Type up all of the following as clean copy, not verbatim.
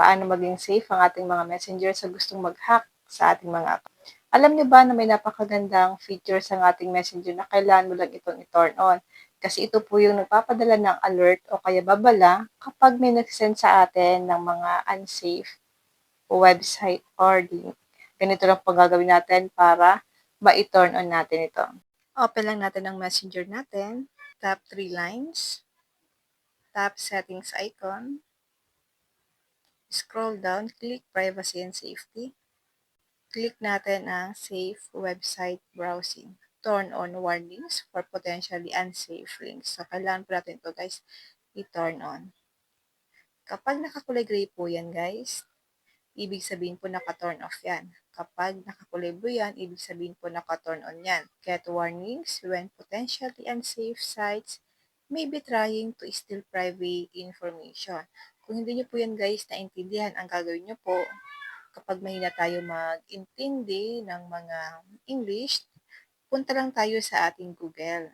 paano maging safe ang ating mga messenger sa gustong mag-hack sa ating mga account. Alam niyo ba na may napakagandang feature sa ating messenger na kailangan mo lang itong i-turn on? Kasi ito po yung nagpapadala ng alert o kaya babala kapag may nag-send sa atin ng mga unsafe website or link. Ganito lang po gagawin natin para ma-turn on natin ito. Open lang natin ang messenger natin. Tap 3 lines. Tap settings icon. Scroll down, click privacy and safety. Click natin ang safe website browsing. Turn on warnings for potentially unsafe links. So, kailangan po natin ito guys, i-turn on. Kapag nakakulay gray po yan guys, ibig sabihin po naka-turn off yan. Kapag nakakulay blue yan, ibig sabihin po naka-turn on yan. Get warnings when potentially unsafe sites may be trying to steal private information. Kung hindi nyo po yan guys naintindihan, ang gagawin nyo po, kapag mahina tayo mag-intindi ng mga English, punta lang tayo sa ating Google.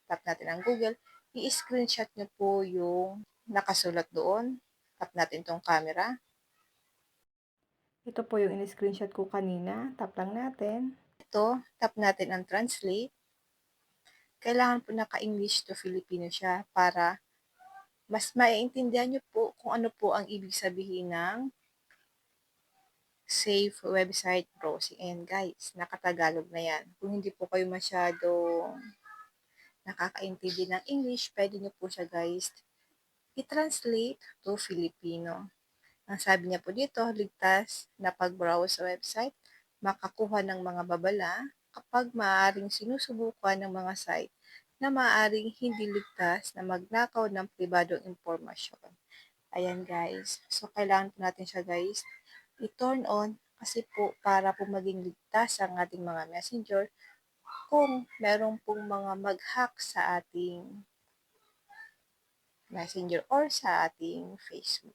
Tap natin ang Google, i-screenshot nyo po yung nakasulat doon. Tap natin tong camera. Ito po yung in-screenshot ko kanina. Tap lang natin. Ito, tap natin ang translate. Kailangan po naka-English to Filipino siya para mas maiintindihan nyo po kung ano po ang ibig sabihin ng safe website browsing. Ayan guys, nakatagalog na yan. Kung hindi po kayo masyadong nakakaintindi ng English, pwede nyo po siya guys i-translate to Filipino. Ang sabi niya po dito, ligtas na pag-browse sa website, makakuha ng mga babala kapag maaaring sinusubukan ng mga site na maaaring hindi ligtas na magnakaw ng pribadong impormasyon. Ayan guys. So, kailangan po natin siya guys i-turn on kasi po para po maging ligtas ang ating mga messenger kung meron pong mga mag-hack sa ating messenger or sa ating Facebook.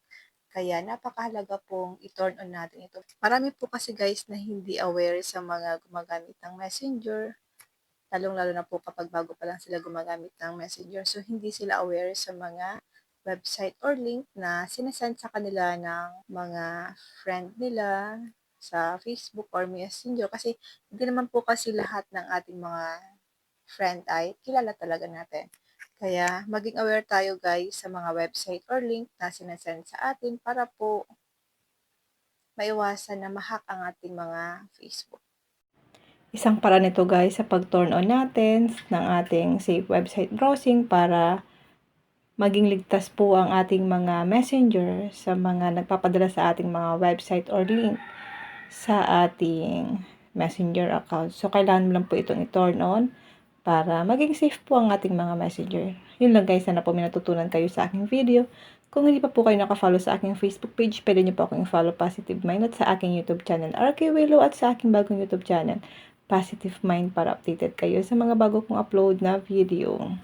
Kaya napakahalaga pong i-turn on natin ito. Marami po kasi guys na hindi aware sa mga gumagamit ng messenger. Lalong-lalo na po kapag bago pa lang sila gumagamit ng messenger. So, hindi sila aware sa mga website or link na sinasend sa kanila ng mga friend nila sa Facebook or Messenger. Kasi hindi naman po kasi lahat ng ating mga friend ay kilala talaga natin. Kaya maging aware tayo guys sa mga website or link na sinasend sa atin para po maiwasan na ma-hack ang ating mga Facebook. Isang paraan nito guys sa pag-turn on natin ng ating safe website browsing para maging ligtas po ang ating mga messenger sa mga nagpapadala sa ating mga website or link sa ating messenger account. So, kailangan mo lang po itong i-turn on para maging safe po ang ating mga messenger. Yun lang guys, sana po may natutunan kayo sa aking video. Kung hindi pa po kayo nakafollow sa aking Facebook page, pwede nyo po akong follow Positive Mind at sa aking YouTube channel, RK Willow, at sa aking bagong YouTube channel, Positive Mind, para updated kayo sa mga bago kong upload na video.